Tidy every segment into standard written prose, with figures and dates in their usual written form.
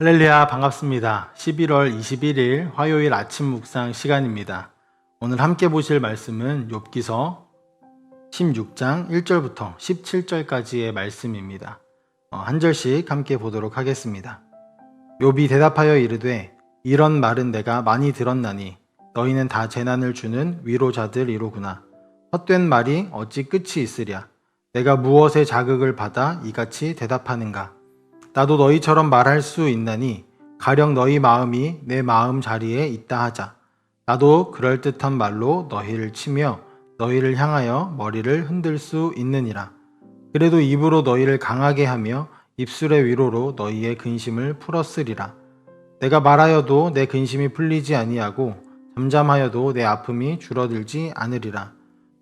할렐루야, 반갑습니다. 11월 21일 화요일 아침 묵상 시간입니다. 오늘 함께 보실 말씀은 욥기서 16장 1절부터 17절까지의 말씀입니다. 한 절씩 함께 보도록 하겠습니다. 욥이 대답하여 이르되 이런 말은 내가 많이 들었나니 너희는 다 재난을 주는 위로자들이로구나. 헛된 말이 어찌 끝이 있으랴. 내가 무엇에 자극을 받아 이같이 대답하는가. 나도 너희처럼 말할 수 있나니 가령 너희 마음이 내 마음 자리에 있다 하자. 나도 그럴듯한 말로 너희를 치며 너희를 향하여 머리를 흔들 수 있느니라. 그래도 입으로 너희를 강하게 하며 입술의 위로로 너희의 근심을 풀었으리라. 내가 말하여도 내 근심이 풀리지 아니하고 잠잠하여도 내 아픔이 줄어들지 않으리라.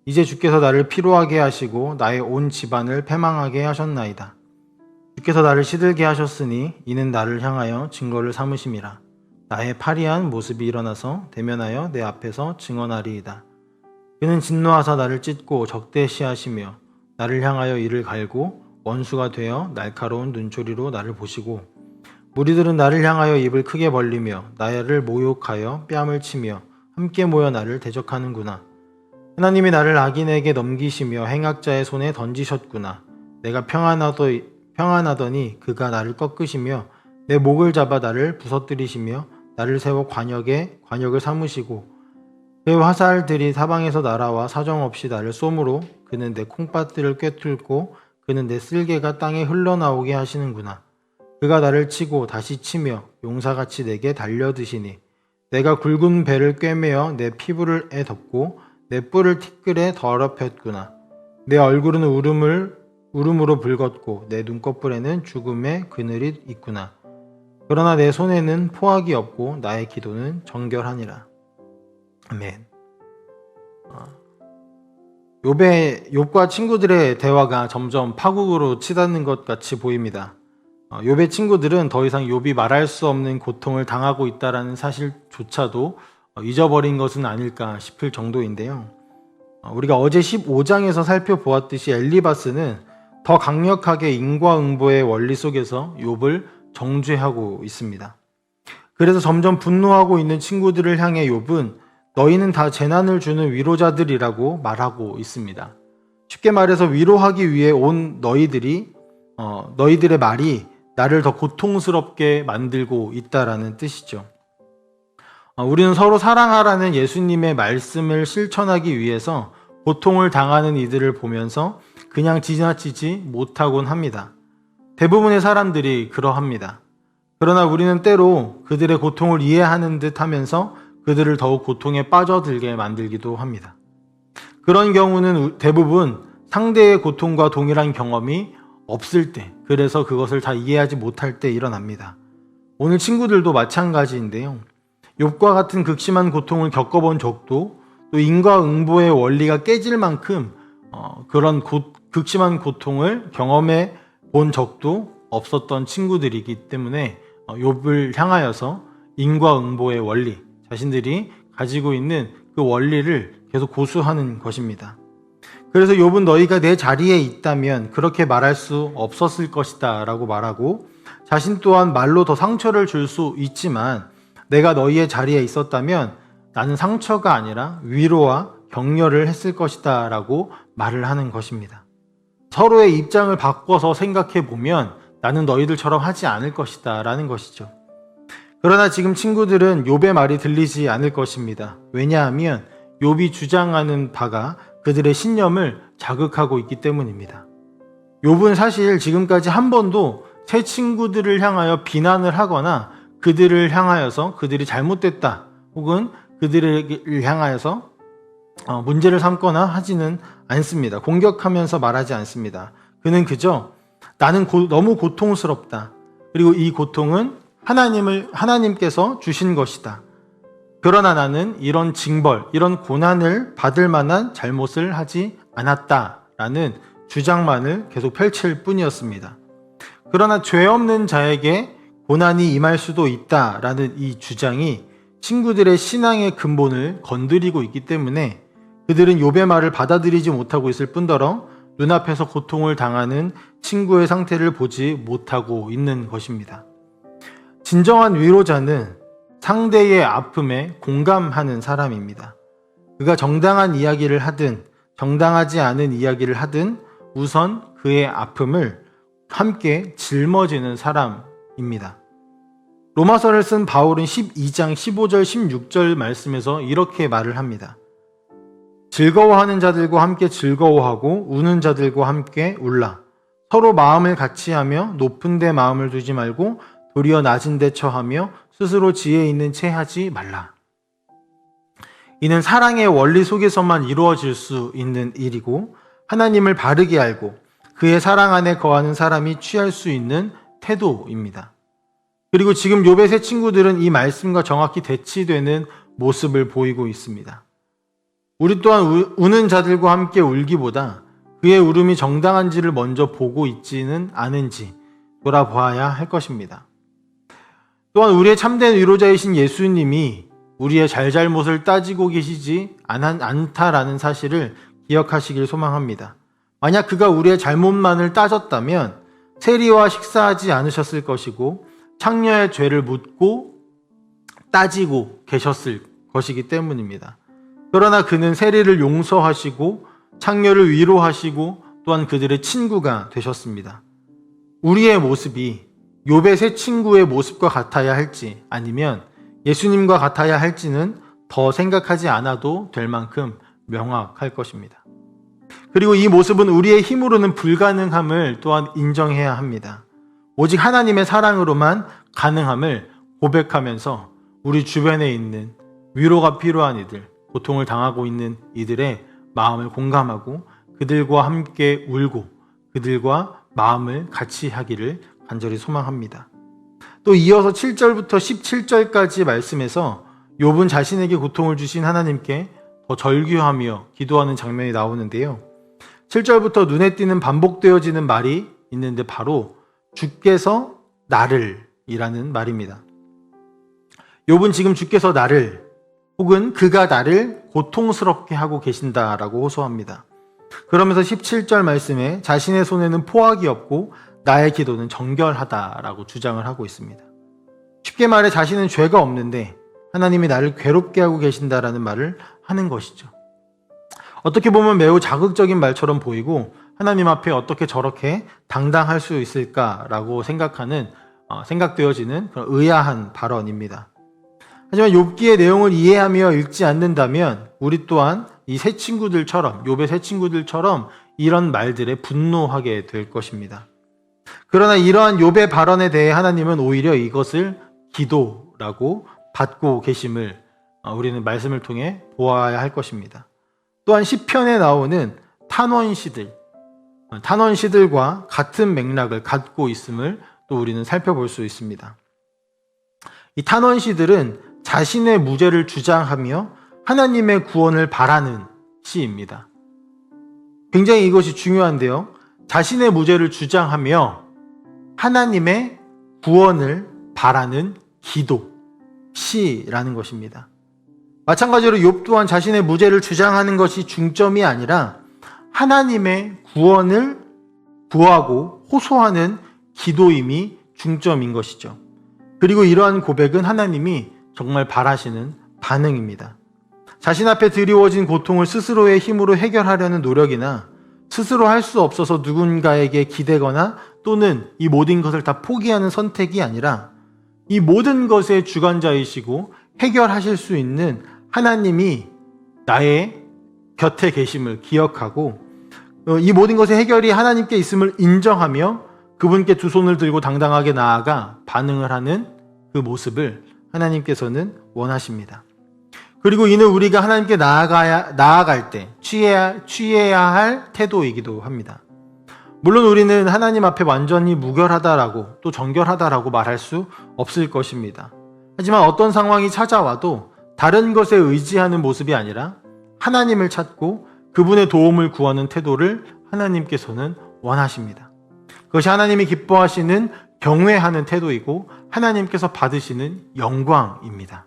이제 주께서 나를 피로하게 하시고 나의 온 집안을 패망하게 하셨나이다. 주께서 나를 시들게 하셨으니 이는 나를 향하여 증거를 삼으심이라. 나의 파리한 모습이 일어나서 대면하여 내 앞에서 증언하리이다. 그는 진노하사 나를 찢고 적대시하시며 나를 향하여 이를 갈고 원수가 되어 날카로운 눈초리로 나를 보시고 무리들은 나를 향하여 입을 크게 벌리며 나를 모욕하여 뺨을 치며 함께 모여 나를 대적하는구나. 하나님이 나를 악인에게 넘기시며 행악자의 손에 던지셨구나. 내가 평안하더니 그가 나를 꺾으시며 내 목을 잡아 나를 부서뜨리시며 나를 세워 관역을 삼으시고 그의 화살들이 사방에서 날아와 사정없이 나를 쏘므로 그는 내 콩팥들을 꿰뚫고 그는 내 쓸개가 땅에 흘러나오게 하시는구나. 그가 나를 치고 다시 치며 용사같이 내게 달려드시니 내가 굵은 배를 꿰매어 내 피부를 덮고 내 뿔을 티끌에 더럽혔구나. 내 얼굴은 울음으로 붉었고 내 눈꺼풀에는 죽음의 그늘이 있구나. 그러나 내 손에는 포악이 없고 나의 기도는 정결하니라. 아멘. 욥과 친구들의 대화가 점점 파국으로 치닫는 것 같이 보입니다. 욥의 친구들은 더 이상 욥이 말할 수 없는 고통을 당하고 있다는 사실조차도 잊어버린 것은 아닐까 싶을 정도인데요. 우리가 어제 15장에서 살펴보았듯이 엘리바스는 더 강력하게 인과응보의 원리 속에서 욥을 정죄하고 있습니다. 그래서 점점 분노하고 있는 친구들을 향해 욥은 너희는 다 재난을 주는 위로자들이라고 말하고 있습니다. 쉽게 말해서 위로하기 위해 온 너희들의 말이 나를 더 고통스럽게 만들고 있다라는 뜻이죠. 우리는 서로 사랑하라는 예수님의 말씀을 실천하기 위해서 고통을 당하는 이들을 보면서 그냥 지나치지 못하곤 합니다. 대부분의 사람들이 그러합니다. 그러나 우리는 때로 그들의 고통을 이해하는 듯 하면서 그들을 더욱 고통에 빠져들게 만들기도 합니다. 그런 경우는 대부분 상대의 고통과 동일한 경험이 없을 때, 그래서 그것을 다 이해하지 못할 때 일어납니다. 오늘 친구들도 마찬가지인데요. 욥과 같은 극심한 고통을 겪어본 적도 또 인과응보의 원리가 깨질 만큼 그런 극심한 고통을 경험해 본 적도 없었던 친구들이기 때문에 욥을 향하여서 인과응보의 원리, 자신들이 가지고 있는 그 원리를 계속 고수하는 것입니다. 그래서 욥은 너희가 내 자리에 있다면 그렇게 말할 수 없었을 것이다 라고 말하고 자신 또한 말로 더 상처를 줄 수 있지만 내가 너희의 자리에 있었다면 나는 상처가 아니라 위로와 격려를 했을 것이다 라고 말을 하는 것입니다. 서로의 입장을 바꿔서 생각해 보면 나는 너희들처럼 하지 않을 것이다 라는 것이죠. 그러나 지금 친구들은 욥의 말이 들리지 않을 것입니다. 왜냐하면 욥이 주장하는 바가 그들의 신념을 자극하고 있기 때문입니다. 욥은 사실 지금까지 한 번도 새 친구들을 향하여 비난을 하거나 그들을 향하여서 그들이 잘못됐다 혹은 그들을 향하여서 문제를 삼거나 하지는 않습니다. 공격하면서 말하지 않습니다. 그는 그저 나는 너무 고통스럽다. 그리고 이 고통은 하나님께서 주신 것이다. 그러나 나는 이런 징벌, 이런 고난을 받을 만한 잘못을 하지 않았다라는 주장만을 계속 펼칠 뿐이었습니다. 그러나 죄 없는 자에게 고난이 임할 수도 있다라는 이 주장이 친구들의 신앙의 근본을 건드리고 있기 때문에 그들은 욥의 말을 받아들이지 못하고 있을 뿐더러 눈앞에서 고통을 당하는 친구의 상태를 보지 못하고 있는 것입니다. 진정한 위로자는 상대의 아픔에 공감하는 사람입니다. 그가 정당한 이야기를 하든 정당하지 않은 이야기를 하든 우선 그의 아픔을 함께 짊어지는 사람입니다. 로마서를 쓴 바울은 12장 15절 16절 말씀에서 이렇게 말을 합니다. 즐거워하는 자들과 함께 즐거워하고 우는 자들과 함께 울라. 서로 마음을 같이 하며 높은 데 마음을 두지 말고 도리어 낮은 데 처하며 스스로 지혜 있는 채 하지 말라. 이는 사랑의 원리 속에서만 이루어질 수 있는 일이고 하나님을 바르게 알고 그의 사랑 안에 거하는 사람이 취할 수 있는 태도입니다. 그리고 지금 욥의 세 친구들은 이 말씀과 정확히 대치되는 모습을 보이고 있습니다. 우리 또한 우는 자들과 함께 울기보다 그의 울음이 정당한지를 먼저 보고 있지는 않은지 돌아보아야 할 것입니다. 또한 우리의 참된 위로자이신 예수님이 우리의 잘잘못을 따지고 계시지 않다라는 사실을 기억하시길 소망합니다. 만약 그가 우리의 잘못만을 따졌다면 세리와 식사하지 않으셨을 것이고 창녀의 죄를 묻고 따지고 계셨을 것이기 때문입니다. 그러나 그는 세리를 용서하시고 창녀를 위로하시고 또한 그들의 친구가 되셨습니다. 우리의 모습이 욥의 세 친구의 모습과 같아야 할지 아니면 예수님과 같아야 할지는 더 생각하지 않아도 될 만큼 명확할 것입니다. 그리고 이 모습은 우리의 힘으로는 불가능함을 또한 인정해야 합니다. 오직 하나님의 사랑으로만 가능함을 고백하면서 우리 주변에 있는 위로가 필요한 이들, 고통을 당하고 있는 이들의 마음을 공감하고 그들과 함께 울고 그들과 마음을 같이 하기를 간절히 소망합니다. 또 이어서 7절부터 17절까지 말씀에서 욥은 자신에게 고통을 주신 하나님께 더 절규하며 기도하는 장면이 나오는데요. 7절부터 눈에 띄는 반복되어지는 말이 있는데 바로 주께서 나를 이라는 말입니다. 욥은 지금 주께서 나를 혹은 그가 나를 고통스럽게 하고 계신다라고 호소합니다. 그러면서 17절 말씀에 자신의 손에는 포악이 없고 나의 기도는 정결하다라고 주장을 하고 있습니다. 쉽게 말해 자신은 죄가 없는데 하나님이 나를 괴롭게 하고 계신다라는 말을 하는 것이죠. 어떻게 보면 매우 자극적인 말처럼 보이고 하나님 앞에 어떻게 저렇게 당당할 수 있을까라고 생각되어지는 그런 의아한 발언입니다. 하지만 욥기의 내용을 이해하며 읽지 않는다면 우리 또한 이 세 친구들처럼 욥의 세 친구들처럼 이런 말들에 분노하게 될 것입니다. 그러나 이러한 욥의 발언에 대해 하나님은 오히려 이것을 기도라고 받고 계심을 우리는 말씀을 통해 보아야 할 것입니다. 또한 시편에 나오는 탄원시들과 같은 맥락을 갖고 있음을 또 우리는 살펴볼 수 있습니다. 이 탄원시들은 자신의 무죄를 주장하며 하나님의 구원을 바라는 시입니다. 굉장히 이것이 중요한데요. 자신의 무죄를 주장하며 하나님의 구원을 바라는 기도, 시라는 것입니다. 마찬가지로 욥 또한 자신의 무죄를 주장하는 것이 중점이 아니라 하나님의 구원을 구하고 호소하는 기도임이 중점인 것이죠. 그리고 이러한 고백은 하나님이 정말 바라시는 반응입니다. 자신 앞에 드리워진 고통을 스스로의 힘으로 해결하려는 노력이나 스스로 할 수 없어서 누군가에게 기대거나 또는 이 모든 것을 다 포기하는 선택이 아니라 이 모든 것의 주관자이시고 해결하실 수 있는 하나님이 나의 곁에 계심을 기억하고 이 모든 것의 해결이 하나님께 있음을 인정하며 그분께 두 손을 들고 당당하게 나아가 반응을 하는 그 모습을 하나님께서는 원하십니다. 그리고 이는 우리가 하나님께 나아갈 때 취해야 할 태도이기도 합니다. 물론 우리는 하나님 앞에 완전히 무결하다라고 또 정결하다라고 말할 수 없을 것입니다. 하지만 어떤 상황이 찾아와도 다른 것에 의지하는 모습이 아니라 하나님을 찾고 그분의 도움을 구하는 태도를 하나님께서는 원하십니다. 그것이 하나님이 기뻐하시는 경외하는 태도이고 하나님께서 받으시는 영광입니다.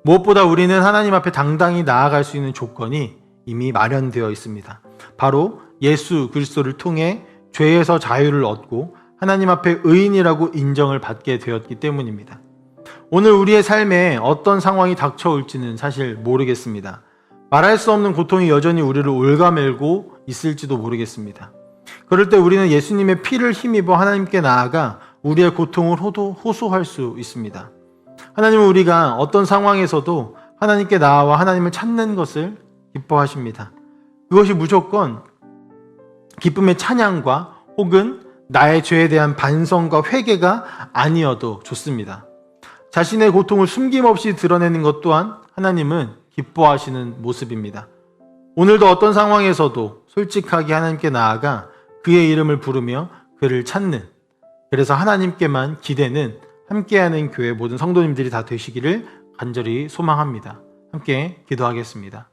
무엇보다 우리는 하나님 앞에 당당히 나아갈 수 있는 조건이 이미 마련되어 있습니다. 바로 예수 그리스도를 통해 죄에서 자유를 얻고 하나님 앞에 의인이라고 인정을 받게 되었기 때문입니다. 오늘 우리의 삶에 어떤 상황이 닥쳐올지는 사실 모르겠습니다. 말할 수 없는 고통이 여전히 우리를 올가매고 있을지도 모르겠습니다. 그럴 때 우리는 예수님의 피를 힘입어 하나님께 나아가 우리의 고통을 호소할 수 있습니다. 하나님은 우리가 어떤 상황에서도 하나님께 나아와 하나님을 찾는 것을 기뻐하십니다. 그것이 무조건 기쁨의 찬양과 혹은 나의 죄에 대한 반성과 회개가 아니어도 좋습니다. 자신의 고통을 숨김없이 드러내는 것 또한 하나님은 기뻐하시는 모습입니다. 오늘도 어떤 상황에서도 솔직하게 하나님께 나아가 그의 이름을 부르며 그를 찾는, 그래서 하나님께만 기대는 함께하는 교회 모든 성도님들이 다 되시기를 간절히 소망합니다. 함께 기도하겠습니다.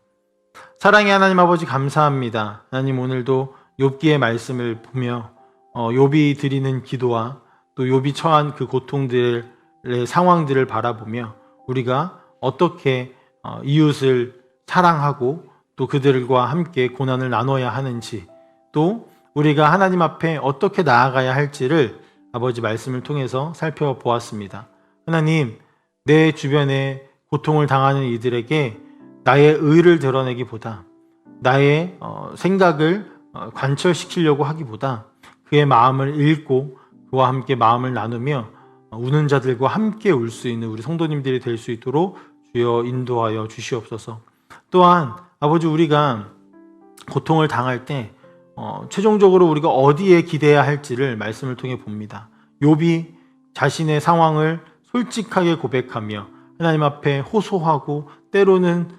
사랑의 하나님 아버지 감사합니다. 하나님 오늘도 욥기의 말씀을 보며 욥이 드리는 기도와 또 욥이 처한 그 고통들의 상황들을 바라보며 우리가 어떻게 이웃을 사랑하고 또 그들과 함께 고난을 나눠야 하는지, 또 우리가 하나님 앞에 어떻게 나아가야 할지를 아버지 말씀을 통해서 살펴보았습니다. 하나님, 내 주변에 고통을 당하는 이들에게 나의 의를 드러내기보다 나의 생각을 관철시키려고 하기보다 그의 마음을 읽고 그와 함께 마음을 나누며 우는 자들과 함께 울 수 있는 우리 성도님들이 될 수 있도록 주여 인도하여 주시옵소서. 또한 아버지, 우리가 고통을 당할 때 최종적으로 우리가 어디에 기대야 할지를 말씀을 통해 봅니다. 욥이 자신의 상황을 솔직하게 고백하며 하나님 앞에 호소하고 때로는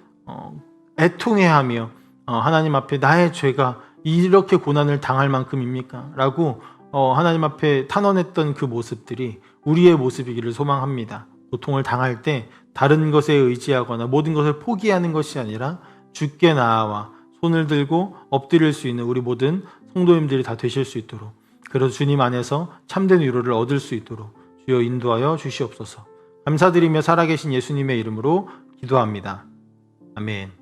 애통해하며 하나님 앞에 나의 죄가 이렇게 고난을 당할 만큼입니까? 라고 하나님 앞에 탄원했던 그 모습들이 우리의 모습이기를 소망합니다. 고통을 당할 때 다른 것에 의지하거나 모든 것을 포기하는 것이 아니라 주께 나아와 손을 들고 엎드릴 수 있는 우리 모든 성도님들이 다 되실 수 있도록, 그래서 주님 안에서 참된 위로를 얻을 수 있도록 주여 인도하여 주시옵소서. 감사드리며 살아계신 예수님의 이름으로 기도합니다. 아멘.